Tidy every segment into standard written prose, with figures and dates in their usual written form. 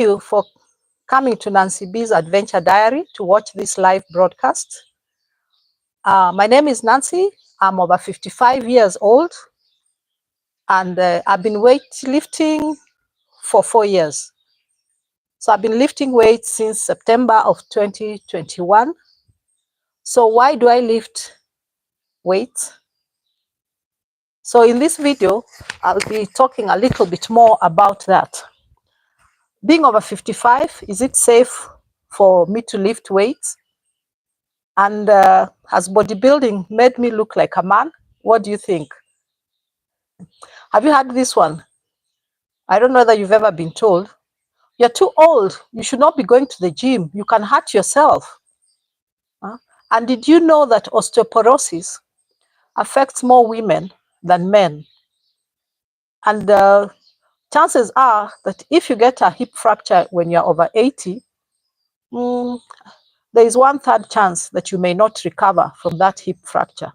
you for coming to Nancy B's Adventure Diary to watch this live broadcast. My name is Nancy. I'm over 55 years old, and I've been weightlifting for 4 years. So I've been lifting weights since September of 2021. So why do I lift weights? So in this video, I'll be talking a little bit more about that. Being over 55, is it safe for me to lift weights? And has bodybuilding made me look like a man? What do you think? Have you heard this one? I don't know whether you've ever been told, you're too old, you should not be going to the gym, you can hurt yourself. And did you know that osteoporosis affects more women than men? And chances are that if you get a hip fracture when you're over 80, there is 1/3 chance that you may not recover from that hip fracture.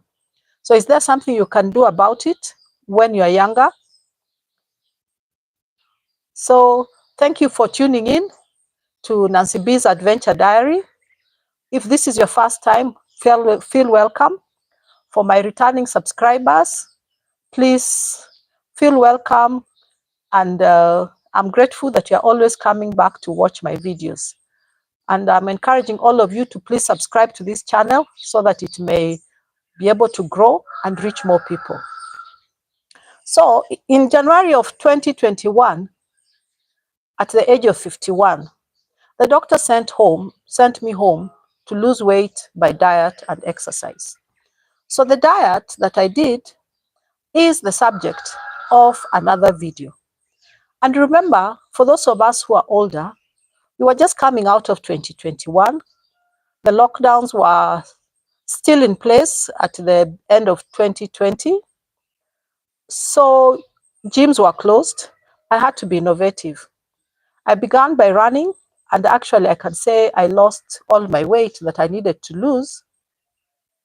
So is there something you can do about it when you're younger? So thank you for tuning in to Nancy B's Adventure Diary. If this is your first time, feel welcome. For my returning subscribers, please feel welcome. And I'm grateful that you're always coming back to watch my videos. And I'm encouraging all of you to please subscribe to this channel so that it may be able to grow and reach more people. So in January of 2021, at the age of 51, the doctor sent me home to lose weight by diet and exercise. So the diet that I did is the subject of another video. And remember, for those of us who are older, we were just coming out of 2021. The lockdowns were still in place at the end of 2020. So gyms were closed. I had to be innovative. I began by running, and actually I can say I lost all my weight that I needed to lose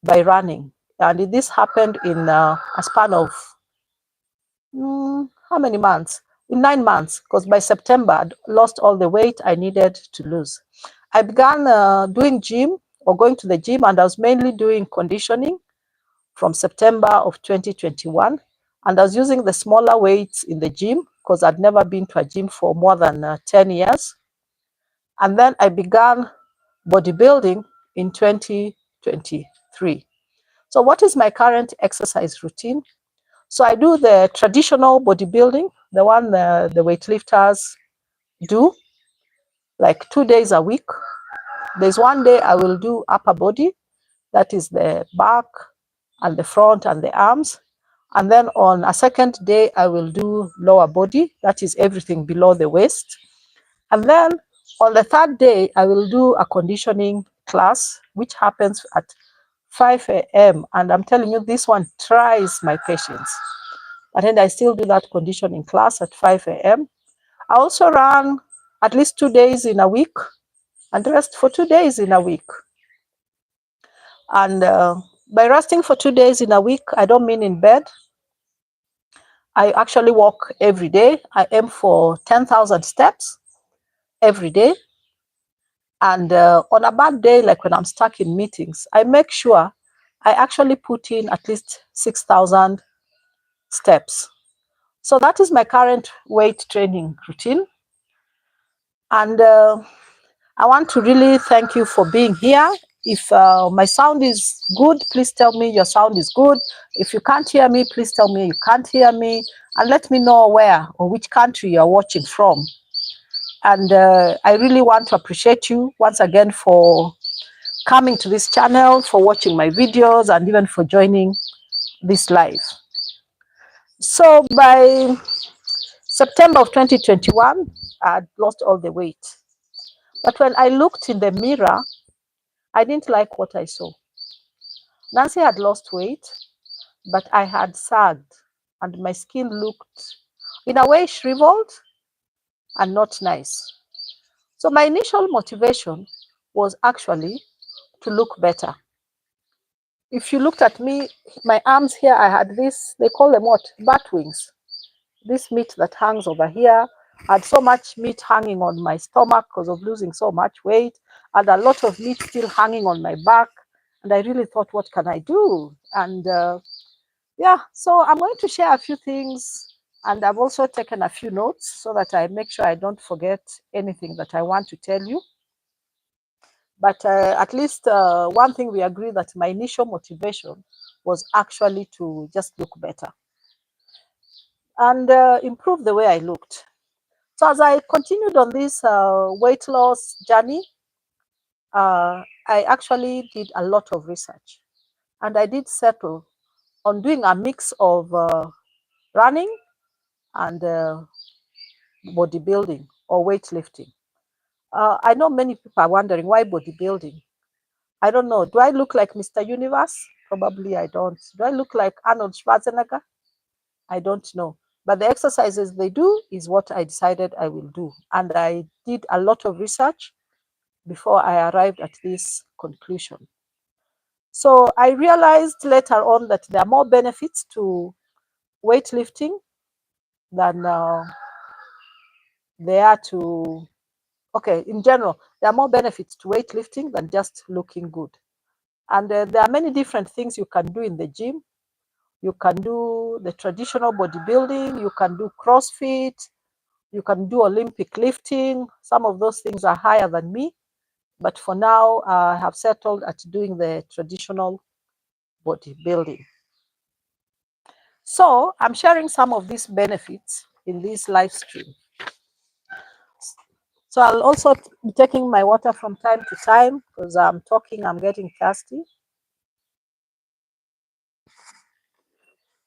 by running. And this happened in a span of how many months? In 9 months, because by September I'd lost all the weight I needed to lose. I began doing gym or going to the gym, and I was mainly doing conditioning from September of 2021. And I was using the smaller weights in the gym because I'd never been to a gym for more than 10 years. And then I began bodybuilding in 2023. So what is my current exercise routine? So I do the traditional bodybuilding, the one the weightlifters do, like 2 days a week. There's one day I will do upper body, that is the back and the front and the arms. And then on a second day, I will do lower body, that is everything below the waist. And then on the third day, I will do a conditioning class, which happens at 5 a.m. And I'm telling you, this one tries my patience. But then I still do that conditioning class at 5 a.m. I also run at least 2 days in a week and rest for 2 days in a week. And by resting for 2 days in a week, I don't mean in bed. I actually walk every day. I aim for 10,000 steps every day. And on a bad day, like when I'm stuck in meetings, I make sure I actually put in at least 6,000 steps. So that is my current weight training routine. And I want to really thank you for being here. If my sound is good, please tell me your sound is good. If you can't hear me, please tell me you can't hear me. And let me know where or which country you're watching from. And I really want to appreciate you once again for coming to this channel, for watching my videos, and even for joining this live. So by September of 2021, I had lost all the weight. But when I looked in the mirror, I didn't like what I saw. Nancy had lost weight, but I had sagged, and my skin looked, in a way, shriveled and not nice. So my initial motivation was actually to look better. If you looked at me, my arms here, I had this, they call them what? Bat wings. This meat that hangs over here. I had so much meat hanging on my stomach because of losing so much weight, and a lot of meat still hanging on my back. And I really thought, what can I do? And yeah, so I'm going to share a few things, and I've also taken a few notes so that I make sure I don't forget anything that I want to tell you. But at least one thing we agree, that my initial motivation was actually to just look better and improve the way I looked. So as I continued on this weight loss journey, I actually did a lot of research, and I did settle on doing a mix of running and bodybuilding or weightlifting. I know many people are wondering, why bodybuilding? I don't know. Do I look like Mr. Universe? Probably I don't. Do I look like Arnold Schwarzenegger? I don't know. But the exercises they do is what I decided I will do. And I did a lot of research before I arrived at this conclusion. So I realized later on that there are more benefits to weightlifting than there are to, okay, in general, there are more benefits to weightlifting than just looking good. And there are many different things you can do in the gym. You can do the traditional bodybuilding, you can do CrossFit, you can do Olympic lifting. Some of those things are higher than me, but for now, I have settled at doing the traditional bodybuilding. So I'm sharing some of these benefits in this live stream. So I'll also be taking my water from time to time because I'm talking, I'm getting thirsty.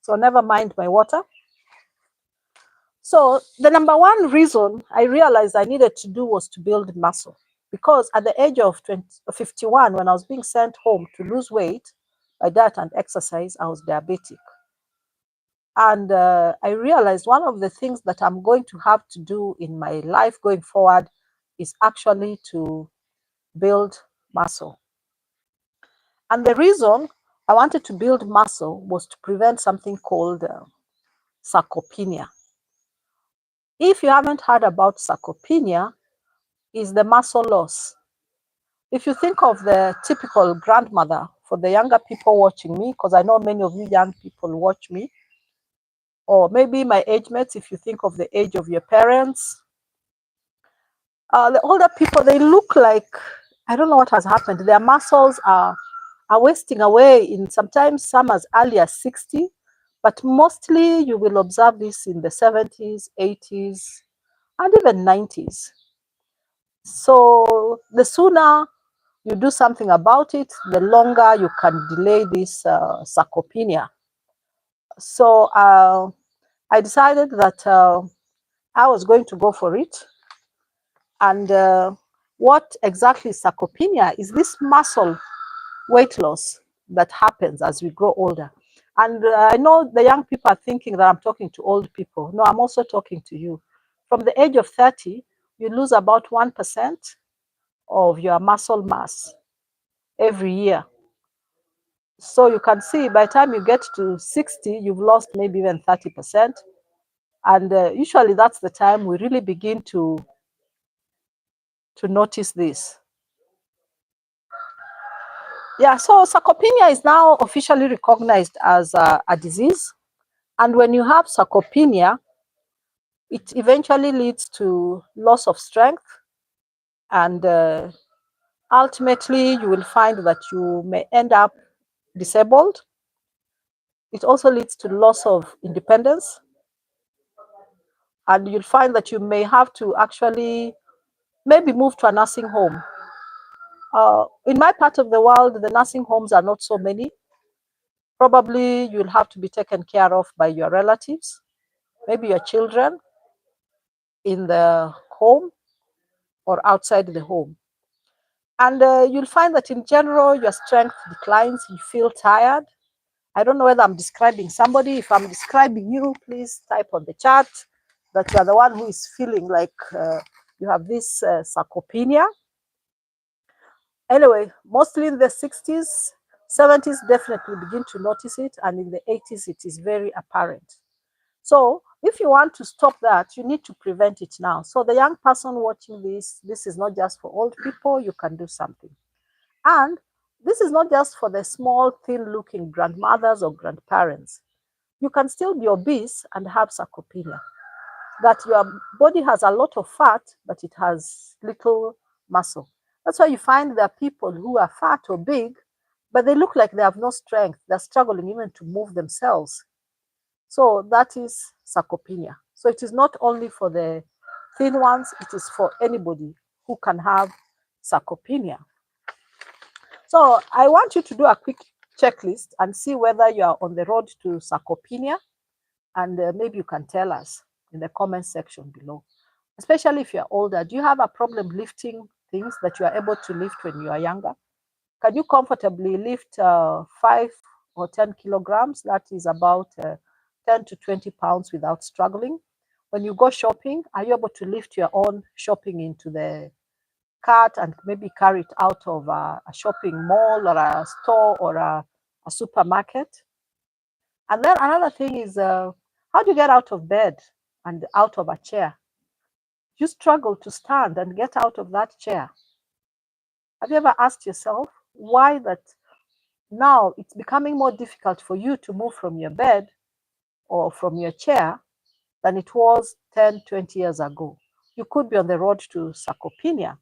So never mind my water. So the number one reason I realized I needed to do was to build muscle. Because at the age of 51, when I was being sent home to lose weight by diet and exercise, I was diabetic. And I realized one of the things that I'm going to have to do in my life going forward is actually to build muscle. And the reason I wanted to build muscle was to prevent something called sarcopenia. If you haven't heard about sarcopenia, is the muscle loss. If you think of the typical grandmother, for the younger people watching me, because I know many of you young people watch me, or maybe my age mates, if you think of the age of your parents, the older people, they look like, I don't know what has happened. Their muscles are wasting away in sometimes some as early as 60, but mostly you will observe this in the 70s, 80s, and even 90s. So the sooner you do something about it, the longer you can delay this sarcopenia. So I decided that I was going to go for it. And what exactly is sarcopenia is this muscle weight loss that happens as we grow older. And I know the young people are thinking that I'm talking to old people. No, I'm also talking to you. From the age of 30, you lose about 1% of your muscle mass every year. So you can see by the time you get to 60, you've lost maybe even 30%. And usually that's the time we really begin to notice this. Yeah, so sarcopenia is now officially recognized as a disease. And when you have sarcopenia, it eventually leads to loss of strength. And ultimately, you will find that you may end up disabled. It also leads to loss of independence. And you'll find that you may have to actually maybe move to a nursing home. In my part of the world, the nursing homes are not so many. Probably you'll have to be taken care of by your relatives, maybe your children in the home or outside the home. And you'll find that in general, your strength declines, you feel tired. I don't know whether I'm describing somebody. If I'm describing you, please type on the chat that you are the one who is feeling like you have this sarcopenia. Anyway, mostly in the 60s, 70s, definitely begin to notice it, and in the 80s, it is very apparent. So If you want to stop that, you need to prevent it now. So the young person watching this is not just for old people, you can do something. And this is not just for the small, thin-looking grandmothers or grandparents. You can still be obese and have sarcopenia. That your body has a lot of fat, but it has little muscle. That's why you find there are people who are fat or big, but they look like they have no strength. They're struggling even to move themselves. So that is sarcopenia. So it is not only for the thin ones, it is for anybody who can have sarcopenia. So I want you to do a quick checklist and see whether you are on the road to sarcopenia, and maybe you can tell us in the comment section below. Especially if you're older, do you have a problem lifting things that you are able to lift when you are younger? Can you comfortably lift 5 or 10 kilograms? That is about 10 to 20 pounds without struggling. When you go shopping, are you able to lift your own shopping into the cart and maybe carry it out of a shopping mall or a store or a supermarket? And then another thing is, how do you get out of bed and out of a chair? You struggle to stand and get out of that chair. Have you ever asked yourself why that now it's becoming more difficult for you to move from your bed or from your chair than it was 10, 20 years ago? You could be on the road to sarcopenia.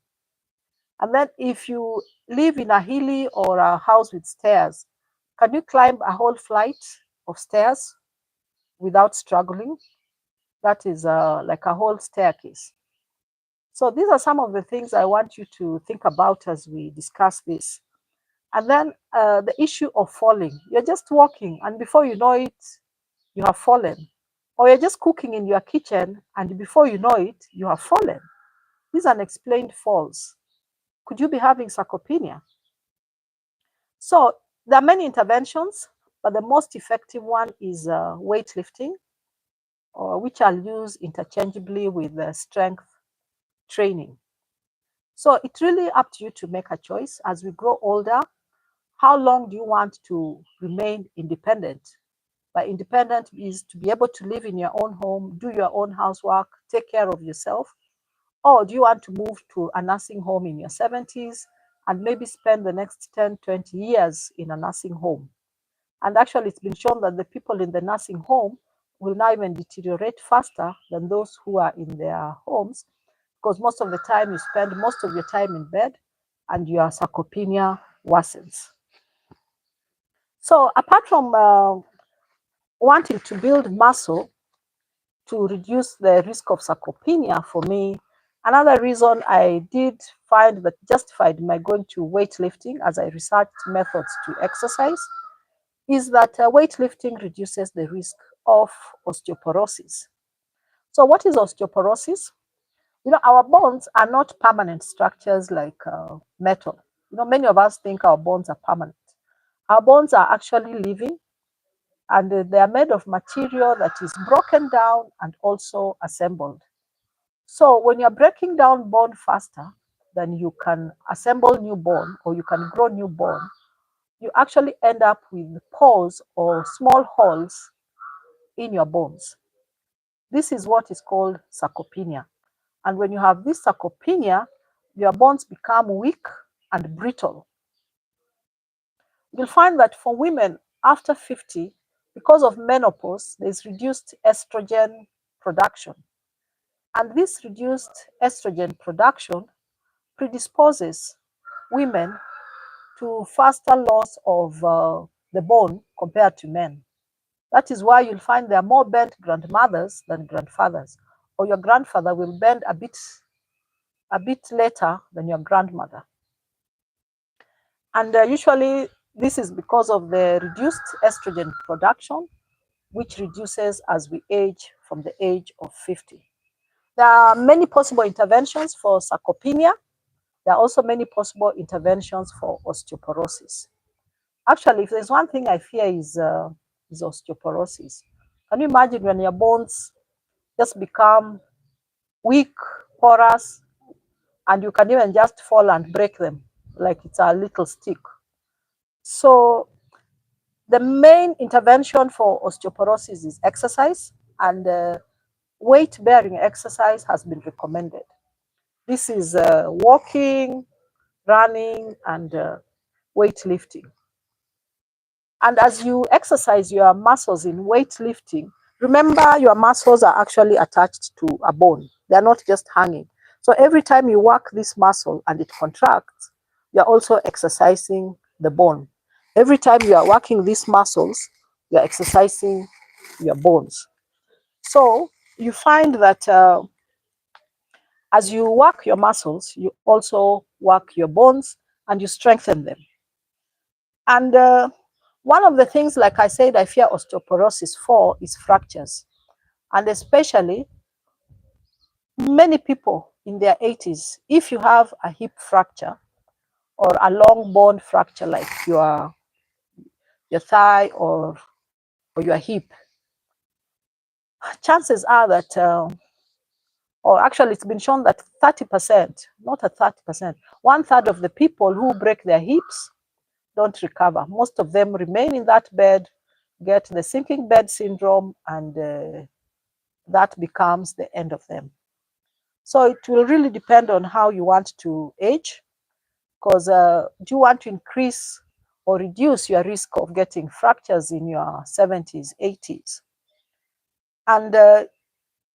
And then if you live in a hilly or a house with stairs, can you climb a whole flight of stairs without struggling? That is like a whole staircase. So these are some of the things I want you to think about as we discuss this. And then the issue of falling. You're just walking, and before you know it, you have fallen. Or you're just cooking in your kitchen, and before you know it, you have fallen. These are unexplained falls. Could you be having sarcopenia? So there are many interventions, but the most effective one is weightlifting, which I'll use interchangeably with strength training. So it's really up to you to make a choice. As we grow older, how long do you want to remain independent? By independent is to be able to live in your own home, do your own housework, take care of yourself. Or do you want to move to a nursing home in your 70s and maybe spend the next 10, 20 years in a nursing home? And actually, it's been shown that the people in the nursing home will now even deteriorate faster than those who are in their homes, because most of the time you spend most of your time in bed and your sarcopenia worsens. So apart from wanting to build muscle to reduce the risk of sarcopenia, for me, another reason I did find that justified my going to weightlifting as I researched methods to exercise is that weightlifting reduces the risk of osteoporosis. So what is osteoporosis? You know, our bones are not permanent structures like metal. You know, many of us think our bones are permanent. Our bones are actually living, and they are made of material that is broken down and also assembled. So when you're breaking down bone faster than you can assemble new bone or you can grow new bone, you actually end up with pores or small holes in your bones. This is what is called sarcopenia. And when you have this sarcopenia, your bones become weak and brittle. You'll find that for women after 50, because of menopause, there's reduced estrogen production. And this reduced estrogen production predisposes women to faster loss of the bone compared to men. That is why you'll find there are more bent grandmothers than grandfathers, or your grandfather will bend a bit later than your grandmother. And usually this is because of the reduced estrogen production, which reduces as we age from the age of 50. There are many possible interventions for sarcopenia. There are also many possible interventions for osteoporosis. Actually, if there's one thing I fear is osteoporosis. Can you imagine when your bones just become weak, porous, and you can even just fall and break them like it's a little stick? So the main intervention for osteoporosis is exercise, and weight-bearing exercise has been recommended. This is walking, running, and weightlifting. And as you exercise your muscles in weightlifting, remember your muscles are actually attached to a bone. They are not just hanging. So every time you work this muscle and it contracts, you're also exercising the bone. Every time you are working these muscles, you're exercising your bones. So you find that as you work your muscles, you also work your bones and you strengthen them. And one of the things, like I said, I fear osteoporosis for is fractures. And especially many people in their 80s, if you have a hip fracture or a long bone fracture like your thigh or your hip, chances are that, or actually it's been shown that 30%, not a 30%, 1/3 of the people who break their hips don't recover. Most of them remain in that bed, get the sinking bed syndrome, and that becomes the end of them. So it will really depend on how you want to age, because do you want to increase or reduce your risk of getting fractures in your 70s, 80s? And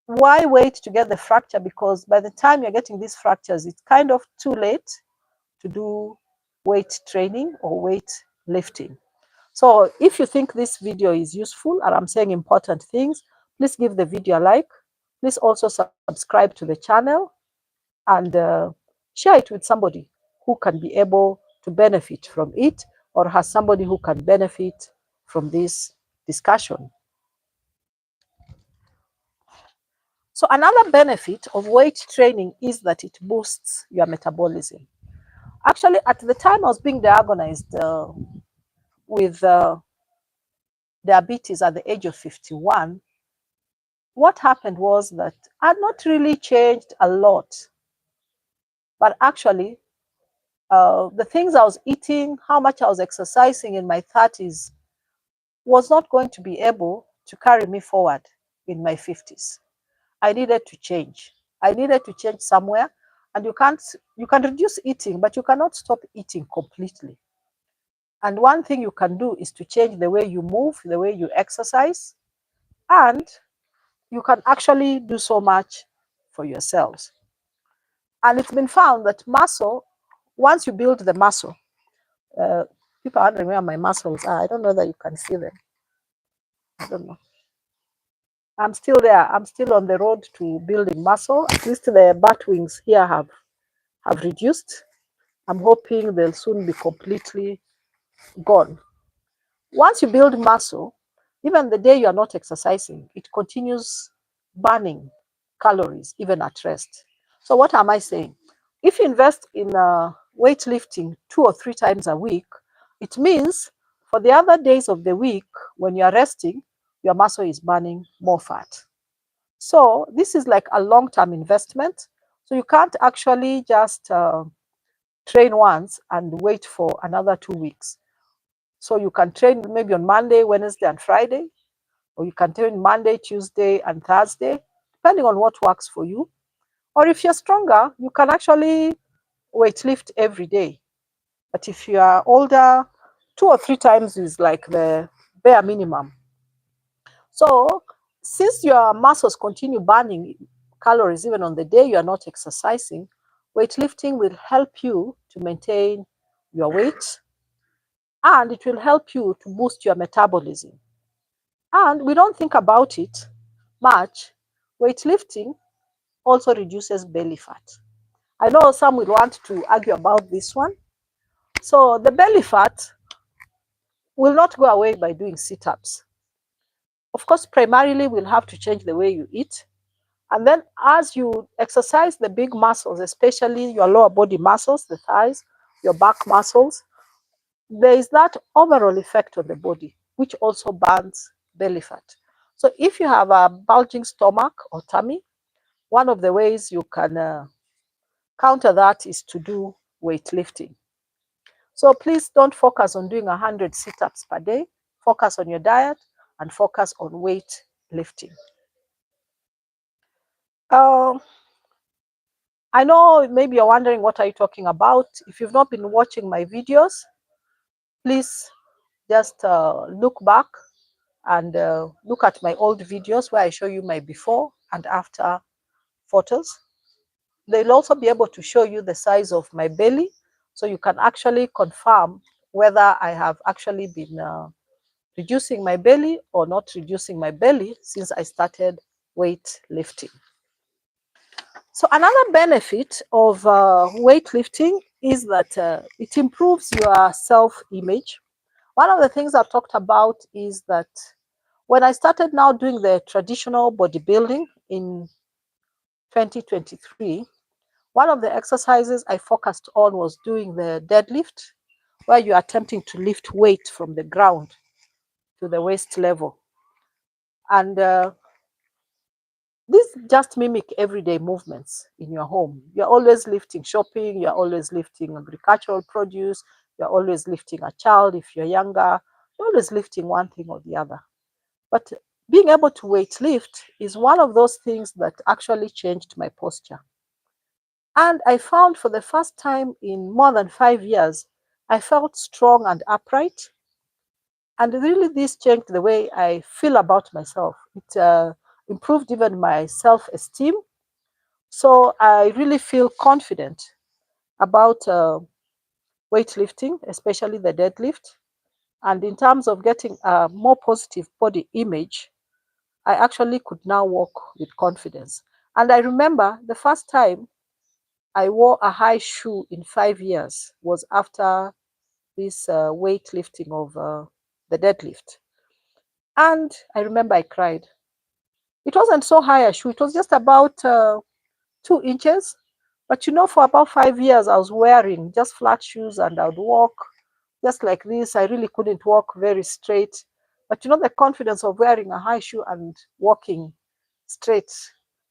why wait to get the fracture? Because by the time you're getting these fractures, it's kind of too late to do weight training or weight lifting. So if you think this video is useful and I'm saying important things, please give the video a like. Please also subscribe to the channel and share it with somebody who can be able to benefit from it or has somebody who can benefit from this discussion. So another benefit of weight training is that it boosts your metabolism. Actually, at the time I was being diagnosed with diabetes at the age of 51, what happened was that I had not really changed a lot, but actually the things I was eating, how much I was exercising in my 30s was not going to be able to carry me forward in my 50s. I needed to change. I needed to change somewhere, and you can reduce eating, but you cannot stop eating completely. And one thing you can do is to change the way you move, the way you exercise, and you can actually do so much for yourselves. And it's been found that muscle, once you build the muscle, people are wondering where my muscles are. I don't know that you can see them. I don't know. I'm still there. I'm still on the road to building muscle. At least the bat wings here have reduced. I'm hoping they'll soon be completely gone. Once you build muscle, even the day you are not exercising, it continues burning calories, even at rest. So what am I saying? If you invest in weightlifting 2 or 3 times a week, it means for the other days of the week, when you are resting, your muscle is burning more fat. So this is like a long-term investment. So you can't actually just train once and wait for another 2 weeks. So you can train maybe on Monday, Wednesday, and Friday, or you can train Monday, Tuesday, and Thursday, depending on what works for you. Or if you're stronger, you can actually weight lift every day. But if you are older, 2 or 3 times is like the bare minimum. So since your muscles continue burning calories even on the day you are not exercising, weightlifting will help you to maintain your weight, and it will help you to boost your metabolism. And we don't think about it much. Weightlifting also reduces belly fat. I know some will want to argue about this one. So the belly fat will not go away by doing sit-ups. Of course, primarily we'll have to change the way you eat. And then as you exercise the big muscles, especially your lower body muscles, the thighs, your back muscles, there is that overall effect on the body, which also burns belly fat. So if you have a bulging stomach or tummy, one of the ways you can counter that is to do weightlifting. So please don't focus on doing 100 sit-ups per day. Focus on your diet and focus on weight lifting. Um, I know maybe you're wondering what are you talking about. If you've not been watching my videos, please just look back and look at my old videos where I show you my before and after photos. They'll also be able to show you the size of my belly, so you can actually confirm whether I have actually been reducing my belly or not reducing my belly since I started weightlifting. So another benefit of weightlifting is that it improves your self-image. One of the things I've talked about is that when I started now doing the traditional bodybuilding in 2023, one of the exercises I focused on was doing the deadlift, where you're attempting to lift weight from the ground to the waist level. And these just mimic everyday movements in your home. You're always lifting shopping, you're always lifting agricultural produce, you're always lifting a child if you're younger, you're always lifting one thing or the other. But being able to weight lift is one of those things that actually changed my posture. And I found for the first time in more than 5 years, I felt strong and upright. And really, this changed the way I feel about myself. It improved even my self esteem. So I really feel confident about weightlifting, especially the deadlift. And in terms of getting a more positive body image, I actually could now walk with confidence. And I remember the first time I wore a high shoe in 5 years was after this weightlifting of the deadlift. And I remember I cried. It wasn't so high a shoe, it was just about 2 inches. But for about 5 years, I was wearing just flat shoes and I would walk just like this. I really couldn't walk very straight. But the confidence of wearing a high shoe and walking straight,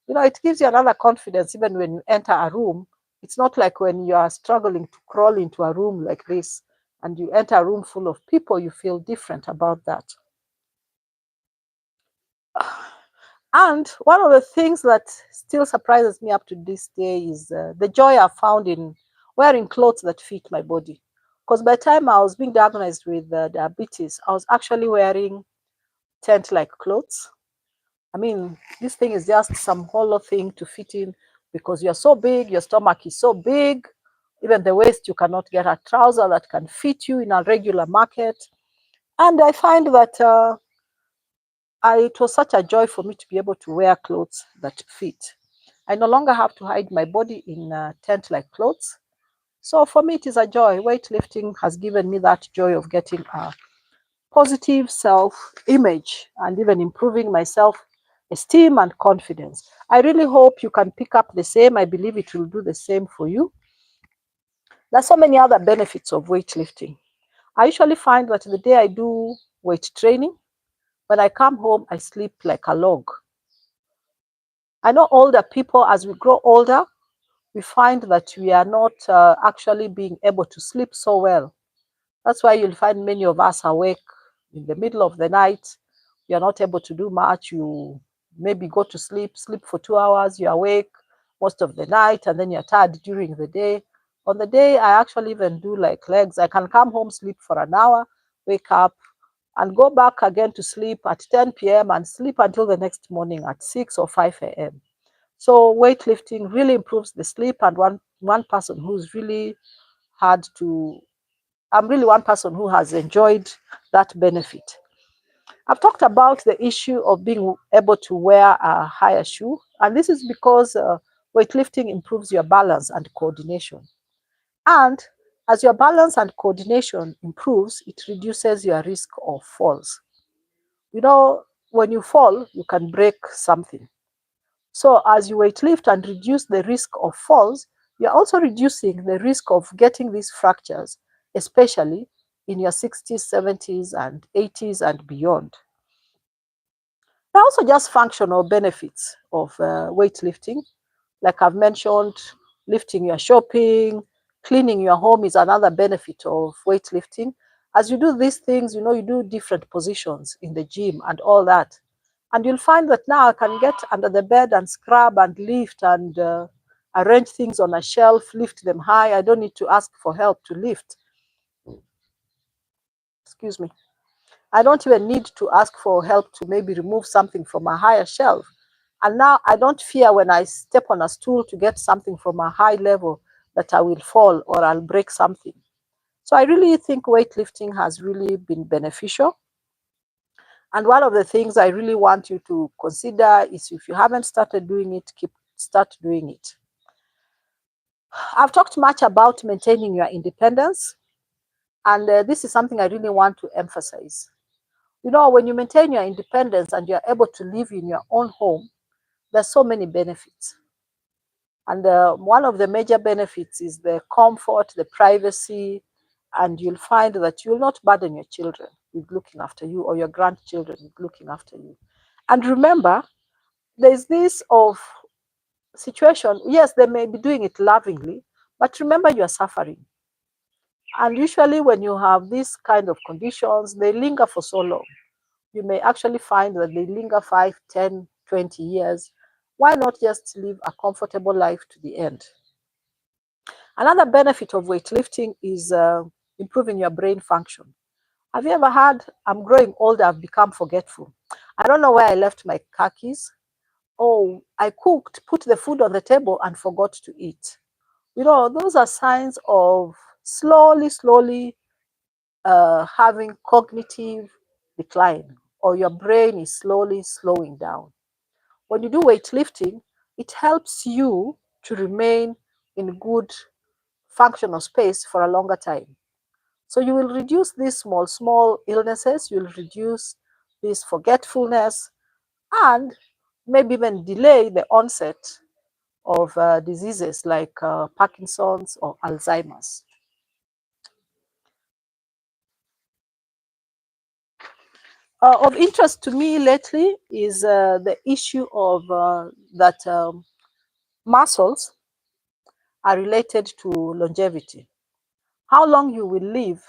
it gives you another confidence even when you enter a room. It's not like when you are struggling to crawl into a room like this and you enter a room full of people, you feel different about that. And one of the things that still surprises me up to this day is the joy I found in wearing clothes that fit my body. Because by the time I was being diagnosed with diabetes, I was actually wearing tent like clothes. I mean, this thing is just some hollow thing to fit in because you're so big, your stomach is so big. Even the waist, you cannot get a trouser that can fit you in a regular market. And I find that it was such a joy for me to be able to wear clothes that fit. I no longer have to hide my body in tent-like clothes. So for me, it is a joy. Weightlifting has given me that joy of getting a positive self-image and even improving my self-esteem and confidence. I really hope you can pick up the same. I believe it will do the same for you. There's so many other benefits of weightlifting. I usually find that the day I do weight training, when I come home, I sleep like a log. I know older people, as we grow older, we find that we are not actually being able to sleep so well. That's why you'll find many of us awake in the middle of the night. You're not able to do much. You maybe go to sleep for 2 hours, you're awake most of the night, and then you're tired during the day. On the day, I actually even do like legs. I can come home, sleep for an hour, wake up, and go back again to sleep at 10 p.m. and sleep until the next morning at 6 or 5 a.m. So weightlifting really improves the sleep, and one person who's really had to, I'm really one person who has enjoyed that benefit. I've talked about the issue of being able to wear a higher shoe, and this is because weightlifting improves your balance and coordination. And as your balance and coordination improves, it reduces your risk of falls. When you fall, you can break something. So as you weight lift and reduce the risk of falls, you're also reducing the risk of getting these fractures, especially in your 60s, 70s, and 80s and beyond. There are also just functional benefits of weightlifting. Like I've mentioned, lifting your shopping, cleaning your home is another benefit of weightlifting. As you do these things, you do different positions in the gym and all that. And you'll find that now I can get under the bed and scrub and lift and arrange things on a shelf, lift them high. I don't need to ask for help to lift. Excuse me. I don't even need to ask for help to maybe remove something from a higher shelf. And now I don't fear when I step on a stool to get something from a high level that I will fall or I'll break something. So I really think weightlifting has really been beneficial. And one of the things I really want you to consider is, if you haven't started doing it, start doing it. I've talked much about maintaining your independence, and this is something I really want to emphasize. You know, when you maintain your independence and you're able to live in your own home, there's so many benefits. And one of the major benefits is the comfort, the privacy, and you'll find that you'll not burden your children with looking after you, or your grandchildren with looking after you. And remember, there's this of situation, yes, they may be doing it lovingly, but remember you're suffering. And usually when you have these kind of conditions, they linger for so long. You may actually find that they linger 5, 10, 20 years. Why not just live a comfortable life to the end? Another benefit of weightlifting is improving your brain function. Have you ever heard, I'm growing older, I've become forgetful? I don't know where I left my car keys. Oh, I cooked, put the food on the table and forgot to eat. You know, those are signs of slowly having cognitive decline, or your brain is slowly slowing down. When you do weightlifting, it helps you to remain in good functional space for a longer time. So you will reduce these small illnesses, you'll reduce this forgetfulness, and maybe even delay the onset of diseases like Parkinson's or Alzheimer's. Of interest to me lately is the issue of that muscles are related to longevity. How long you will live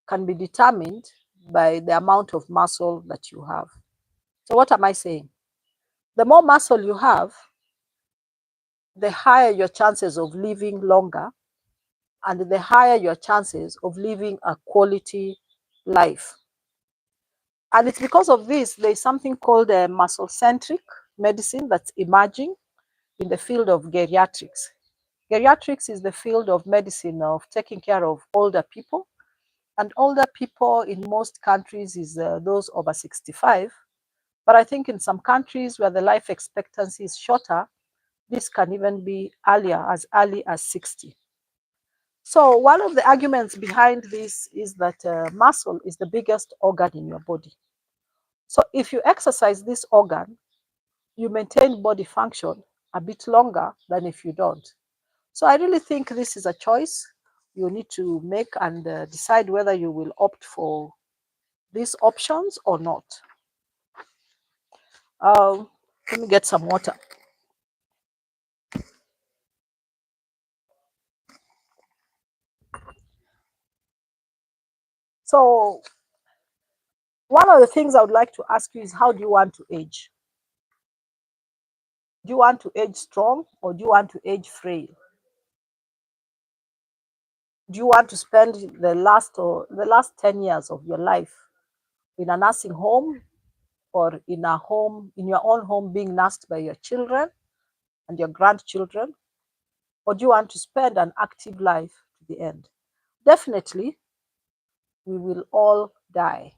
can be determined by the amount of muscle that you have. So what am I saying? The more muscle you have, the higher your chances of living longer, and the higher your chances of living a quality life. And it's because of this, there's something called a muscle-centric medicine that's emerging in the field of geriatrics. Geriatrics is the field of medicine of taking care of older people. And older people in most countries is those over 65. But I think in some countries where the life expectancy is shorter, this can even be early as 60. So one of the arguments behind this is that muscle is the biggest organ in your body. So if you exercise this organ, you maintain body function a bit longer than if you don't. So I really think this is a choice you need to make and decide whether you will opt for these options or not. Let me get some water. So one of the things I would like to ask you is, how do you want to age? Do you want to age strong, or do you want to age frail? Do you want to spend the last 10 years of your life in a nursing home, or in a home, in your own home, being nursed by your children and your grandchildren? Or do you want to spend an active life to the end? Definitely, we will all die.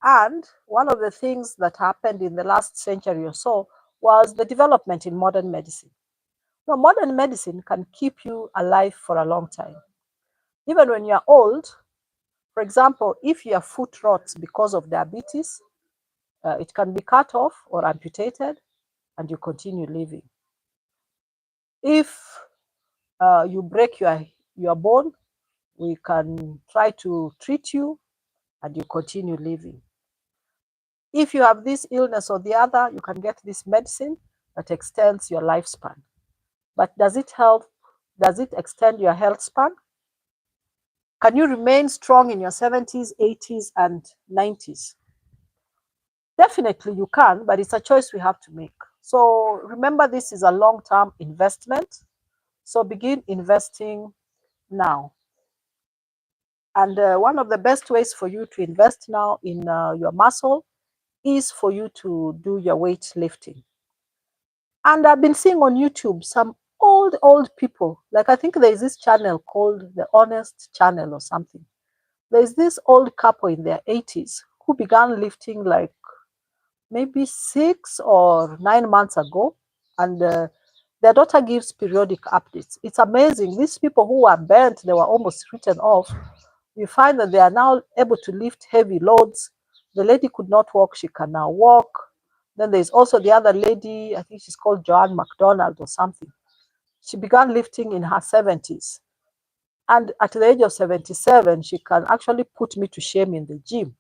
And one of the things that happened in the last century or so was the development in modern medicine. Now, modern medicine can keep you alive for a long time. Even when you're old, for example, if your foot rots because of diabetes, it can be cut off or amputated, and you continue living. If you break your bone, we can try to treat you and you continue living. If you have this illness or the other, you can get this medicine that extends your lifespan. But does it help? Does it extend your health span? Can you remain strong in your 70s, 80s, and 90s? Definitely you can, but it's a choice we have to make. So remember, this is a long-term investment. So begin investing now. And one of the best ways for you to invest now in your muscle is for you to do your weight lifting. And I've been seeing on YouTube some old people, like I think there's this channel called the Honest Channel or something. There's this old couple in their 80s who began lifting like maybe 6 or 9 months ago, and their daughter gives periodic updates. It's amazing. These people who were bent, they were almost written off. You find that they are now able to lift heavy loads. The lady could not walk, she can now walk. Then there's also the other lady, I think she's called Joanne McDonald or something. She began lifting in her 70s. And at the age of 77, she can actually put me to shame in the gym.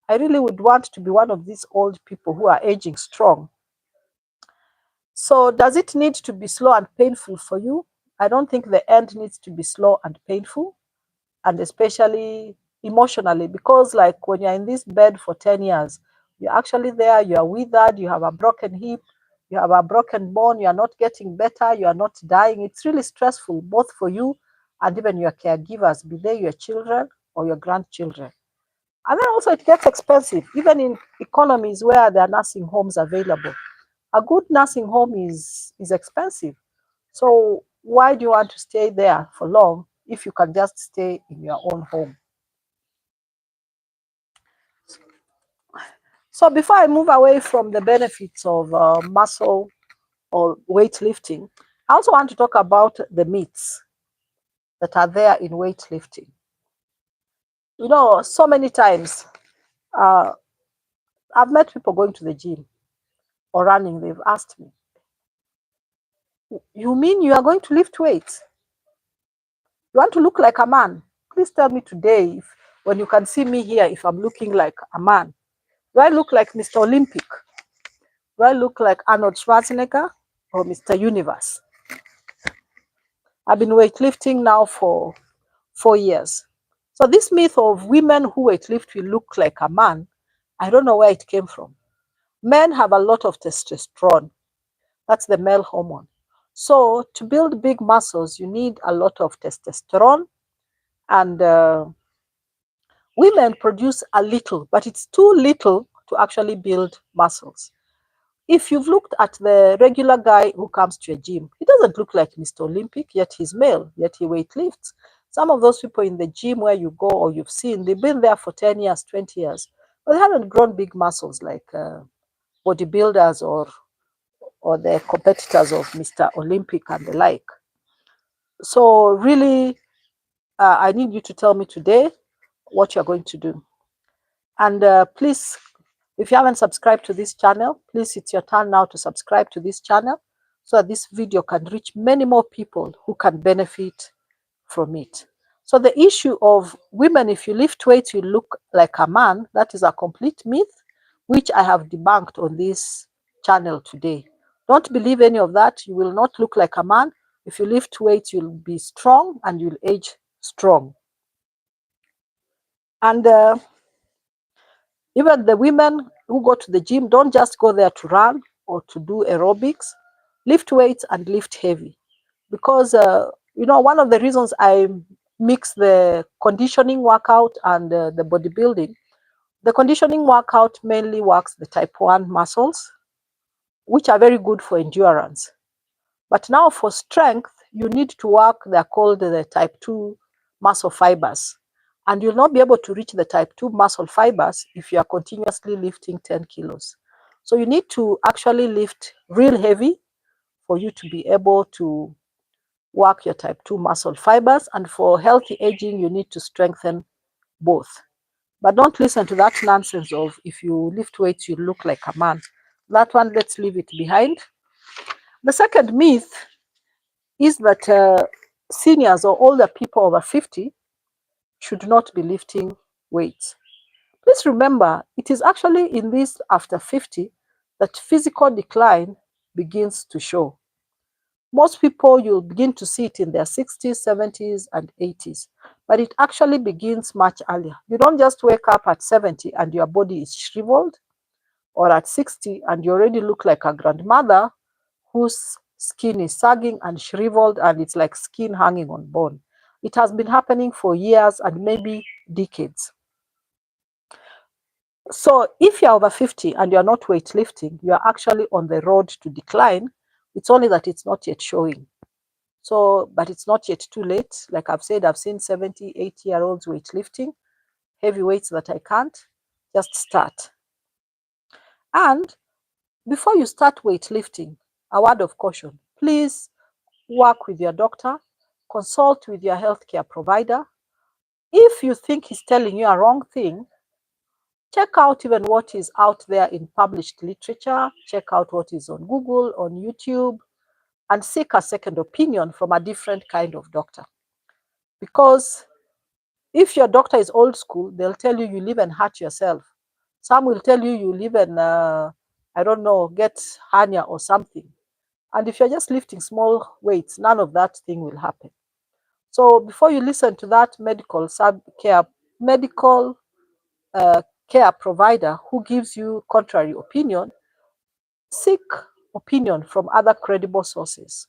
I really would want to be one of these old people who are aging strong. So does it need to be slow and painful for you? I don't think the end needs to be slow and painful, and especially emotionally, because like when you're in this bed for 10 years, you're actually there, you are withered, you have a broken hip, you have a broken bone, you are not getting better, you are not dying. It's really stressful, both for you and even your caregivers, be they your children or your grandchildren. And then also it gets expensive, even in economies where there are nursing homes available. A good nursing home is expensive. So why do you want to stay there for long if you can just stay in your own home? So before I move away from the benefits of muscle or weightlifting, I also want to talk about the myths that are there in weightlifting. You know, so many times uh, I've met people going to the gym or running. They've asked me, "You mean you are going to lift weights? You want to look like a man? Please tell me today, if, when you can see me here, if I'm looking like a man. Do I look like Mr. Olympic? Do I look like Arnold Schwarzenegger or Mr. Universe?" I've been weightlifting now for 4 years. So this myth of women who weightlift will look like a man, I don't know where it came from. Men have a lot of testosterone. That's the male hormone. So to build big muscles, you need a lot of testosterone, and women produce a little, but it's too little to actually build muscles. If you've looked at the regular guy who comes to a gym, he doesn't look like Mr. Olympic, yet he's male, yet he weightlifts. Some of those people in the gym where you go or you've seen, they've been there for 10 years, 20 years, but they haven't grown big muscles like bodybuilders or the competitors of Mr. Olympic and the like. So really, I need you to tell me today what you're going to do. And please, if you haven't subscribed to this channel, please, it's your turn now to subscribe to this channel so that this video can reach many more people who can benefit from it. So the issue of women, if you lift weights, you look like a man, that is a complete myth, which I have debunked on this channel today. Don't believe any of that. You will not look like a man. If you lift weights, you'll be strong and you'll age strong. And even the women who go to the gym, don't just go there to run or to do aerobics. Lift weights and lift heavy. Because, you know, one of the reasons I mix the conditioning workout and the bodybuilding, the conditioning workout mainly works the type 1 muscles, which are very good for endurance. But now for strength, you need to work, they're called the type 2 muscle fibers. And you'll not be able to reach the type 2 muscle fibers if you are continuously lifting 10 kilos. So you need to actually lift real heavy for you to be able to work your type 2 muscle fibers. And for healthy aging, you need to strengthen both. But don't listen to that nonsense of if you lift weights, you look like a man. That one, let's leave it behind. The second myth is that seniors or older people over 50 should not be lifting weights. Please remember, it is actually in this after 50 that physical decline begins to show. Most people, you'll begin to see it in their 60s, 70s, and 80s, but it actually begins much earlier. You don't just wake up at 70 and your body is shriveled. or at 60 and you already look like a grandmother whose skin is sagging and shriveled and it's like skin hanging on bone. It has been happening for years and maybe decades. So if you're over 50 and you're not weightlifting, you're actually on the road to decline. It's only that it's not yet showing. So, but it's not yet too late. Like I've said, I've seen 70, 80-year-olds weightlifting, heavy weights that I can't. Just start. And before you start weightlifting, a word of caution. Please work with your doctor, consult with your healthcare provider. If you think he's telling you a wrong thing, check out even what is out there in published literature, check out what is on Google, on YouTube, and seek a second opinion from a different kind of doctor. Because if your doctor is old school, they'll tell you you live and hurt yourself. Some will tell you you live and, I don't know, get hernia or something. And if you're just lifting small weights, none of that thing will happen. So before you listen to that medical care provider who gives you contrary opinion, seek opinion from other credible sources.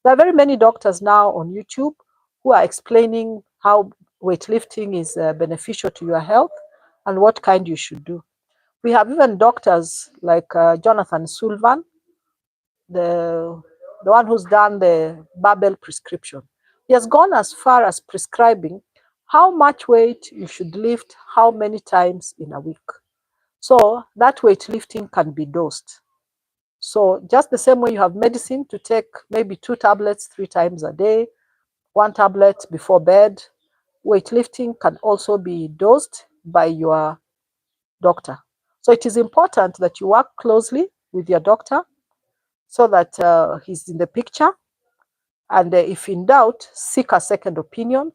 There are very many doctors now on YouTube who are explaining how weightlifting is beneficial to your health and what kind you should do. We have even doctors like Jonathan Sullivan, the one who's done the barbell prescription. He has gone as far as prescribing how much weight you should lift, how many times in a week. So that weightlifting can be dosed. So just the same way you have medicine to take maybe 2 tablets 3 times a day, 1 tablet before bed, weightlifting can also be dosed by your doctor. So it is important that you work closely with your doctor so that he's in the picture. And if in doubt, seek a second opinion.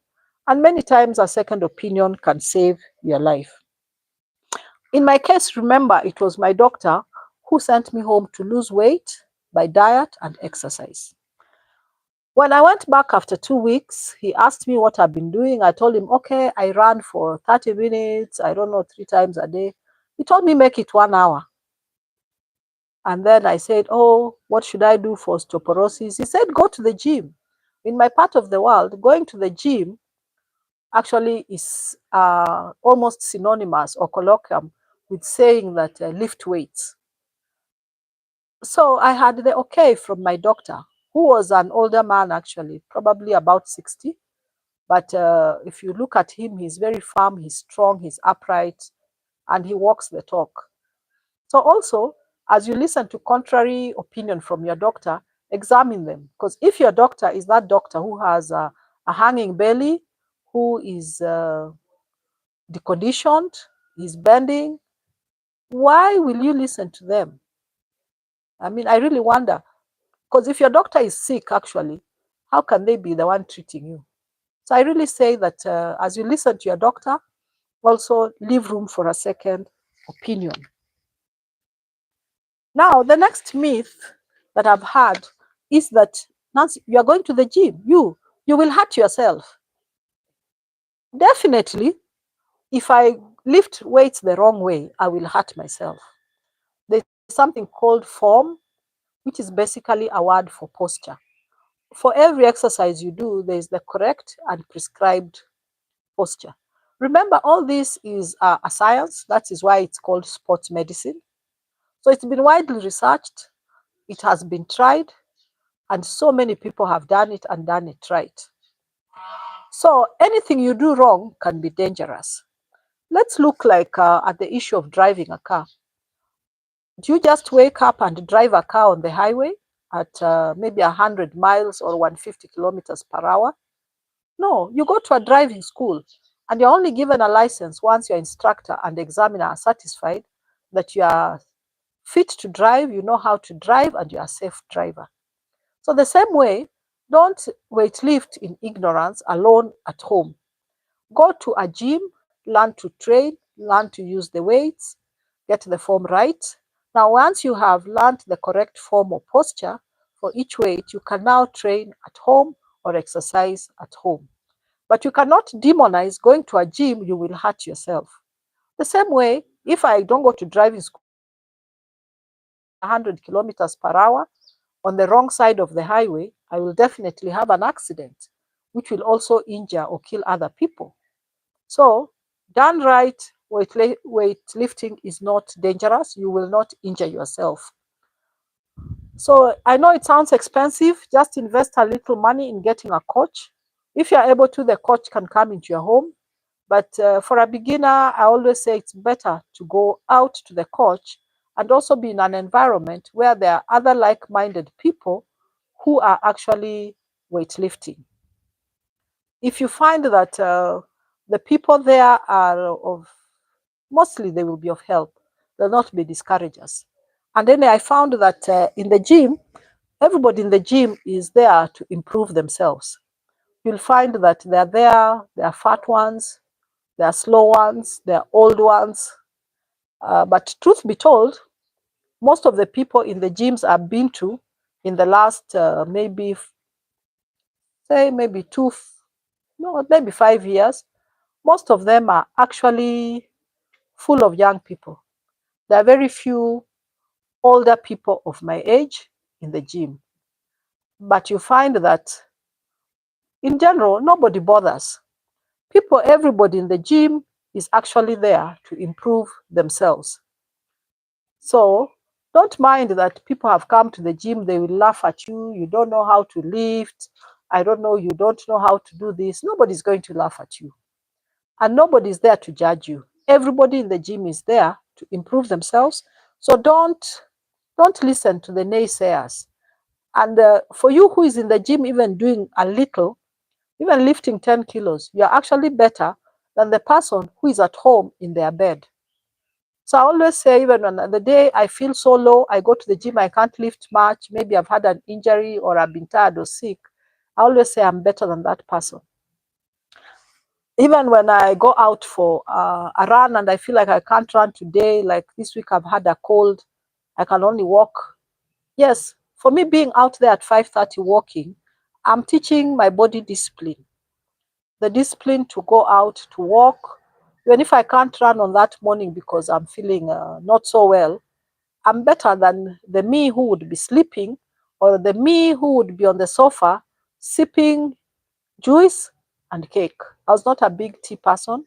And many times a second opinion can save your life. In my case, remember, it was my doctor who sent me home to lose weight by diet and exercise. When I went back after 2 weeks, he asked me what I've been doing. I told him, okay, I ran for 30 minutes, I don't know, 3 times a day. He told me make it 1 hour. And then I said, oh, what should I do for osteoporosis? He said, go to the gym. In my part of the world, going to the gym actually is almost synonymous or colloquial with saying that lift weights. So I had the okay from my doctor, who was an older man actually, probably about 60. But if you look at him, he's very firm, he's strong, he's upright, and he walks the talk. So also, as you listen to contrary opinion from your doctor, examine them. Because if your doctor is that doctor who has a hanging belly, who is deconditioned, is bending, why will you listen to them? I mean, I really wonder. Because if your doctor is sick, actually, how can they be the one treating you? So I really say that as you listen to your doctor, also leave room for a second opinion. Now, the next myth that I've had is that, Nancy, you are going to the gym, you will hurt yourself. Definitely, if I lift weights the wrong way, I will hurt myself. There's something called form, which is basically a word for posture. For every exercise you do, there is the correct and prescribed posture. Remember, all this is a science. That is why it's called sports medicine. So it's been widely researched. It has been tried. And so many people have done it and done it right. So anything you do wrong can be dangerous. Let's look like at the issue of driving a car. Do you just wake up and drive a car on the highway at maybe 100 miles or 150 kilometers per hour? No, you go to a driving school and you're only given a license once your instructor and examiner are satisfied that you are fit to drive, you know how to drive, and you are a safe driver. So the same way, don't weightlift in ignorance alone at home. Go to a gym, learn to train, learn to use the weights, get the form right. Now, once you have learned the correct form or posture for each weight, you can now train at home or exercise at home. But you cannot demonize going to a gym, you will hurt yourself. The same way, if I don't go to driving school, 100 kilometers per hour on the wrong side of the highway, I will definitely have an accident, which will also injure or kill other people. So, done right, weightlifting is not dangerous. You will not injure yourself. So, I know it sounds expensive. Just invest a little money in getting a coach. If you're able to, the coach can come into your home. But for a beginner, I always say it's better to go out to the coach and also be in an environment where there are other like-minded people who are actually weightlifting. If you find that the people there are mostly they will be of help, they'll not be discouragers. And then I found that in the gym, everybody in the gym is there to improve themselves. You'll find that there are fat ones, there are slow ones, there are old ones. But truth be told, most of the people in the gyms I've been to in the last maybe 5 years, most of them are actually full of young people. There are very few older people of my age in the gym. But you find that in general, nobody bothers. Everybody in the gym is actually there to improve themselves. So don't mind that people have come to the gym, they will laugh at you. You don't know how to lift. I don't know, you don't know how to do this. Nobody's going to laugh at you. And nobody's there to judge you. Everybody in the gym is there to improve themselves. So don't listen to the naysayers. And for you who is in the gym, even doing a little, even lifting 10 kilos, you're actually better than the person who is at home in their bed. So I always say, even on the day I feel so low, I go to the gym, I can't lift much, maybe I've had an injury or I've been tired or sick, I always say I'm better than that person. Even when I go out for a run and I feel like I can't run today, like this week I've had a cold, I can only walk. Yes, for me being out there at 5:30 walking, I'm teaching my body discipline. The discipline to go out to walk. Even if I can't run on that morning because I'm feeling not so well, I'm better than the me who would be sleeping or the me who would be on the sofa sipping juice and cake. I was not a big tea person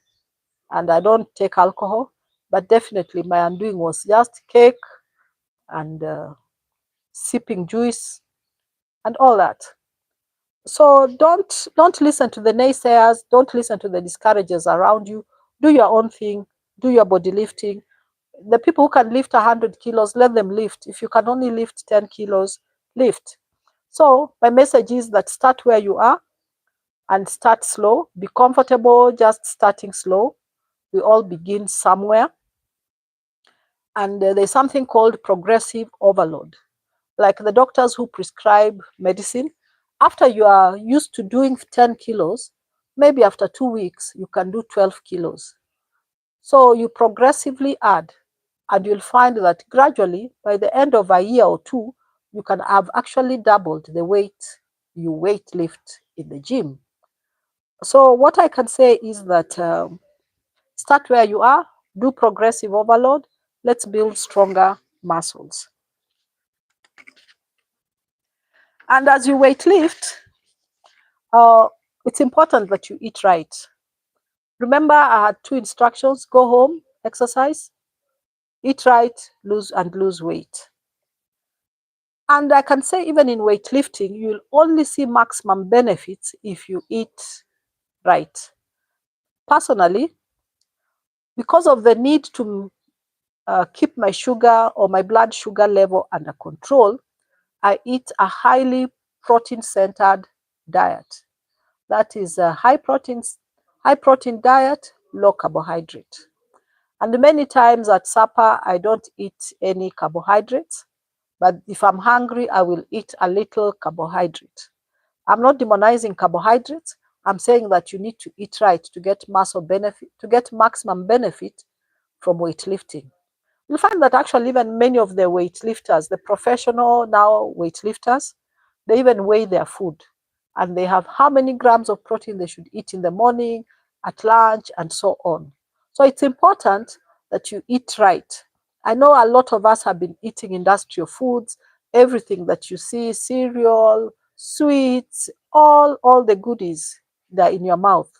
and I don't take alcohol, but definitely my undoing was just cake and sipping juice and all that. So don't listen to the naysayers, don't listen to the discouragers around you. Do your own thing, do your body lifting. The people who can lift 100 kilos, let them lift. If you can only lift 10 kilos, lift. So my message is that start where you are and start slow. Be comfortable just starting slow. We all begin somewhere. And there's something called progressive overload. Like the doctors who prescribe medicine, after you are used to doing 10 kilos, maybe after 2 weeks, you can do 12 kilos. So you progressively add, and you'll find that gradually, by the end of a year or two, you can have actually doubled the weight you weight lift in the gym. So what I can say is that start where you are, do progressive overload, let's build stronger muscles. And as you weight lift, it's important that you eat right. Remember, I had two instructions: go home, exercise, eat right, lose weight. And I can say even in weightlifting, you'll only see maximum benefits if you eat right. Personally, because of the need to keep my sugar or my blood sugar level under control, I eat a highly protein-centered diet. That is a high protein diet, low carbohydrate. And many times at supper, I don't eat any carbohydrates. But if I'm hungry, I will eat a little carbohydrate. I'm not demonizing carbohydrates. I'm saying that you need to eat right to get muscle benefit, to get maximum benefit from weightlifting. You'll find that actually even many of the weightlifters, the professional now weightlifters, they even weigh their food and they have how many grams of protein they should eat in the morning, at lunch, and so on. So it's important that you eat right I know a lot of us have been eating industrial foods, everything that you see, cereal, sweets, all the goodies that are in your mouth.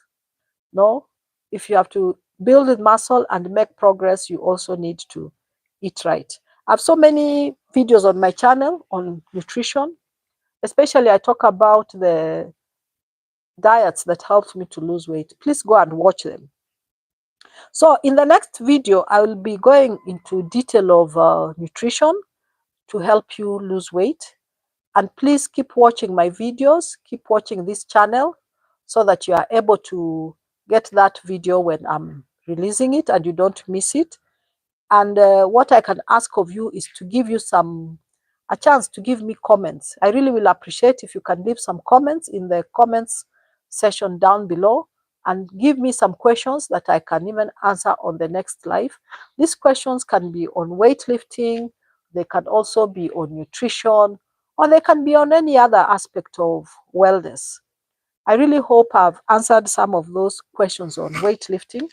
No, if you have to build muscle and make progress, you also need to eat right. I have so many videos on my channel on nutrition. Especially, I talk about the diets that helped me to lose weight. Please go and watch them. So in the next video, I will be going into detail of nutrition to help you lose weight. And please keep watching my videos, keep watching this channel so that you are able to get that video when I'm releasing it and you don't miss it. And what I can ask of you is to give you a chance to give me comments. I really will appreciate if you can leave some comments in the comments section down below and give me some questions that I can even answer on the next live. These questions can be on weightlifting, they can also be on nutrition, or they can be on any other aspect of wellness. I really hope I've answered some of those questions on weightlifting.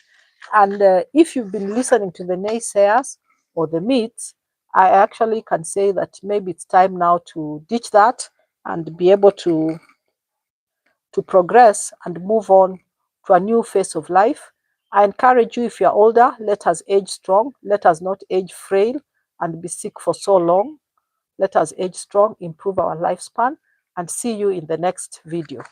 And if you've been listening to the naysayers or the myths, I actually can say that maybe it's time now to ditch that and be able to progress and move on to a new phase of life. I encourage you, if you're older, let us age strong. Let us not age frail and be sick for so long. Let us age strong, improve our lifespan, and see you in the next video.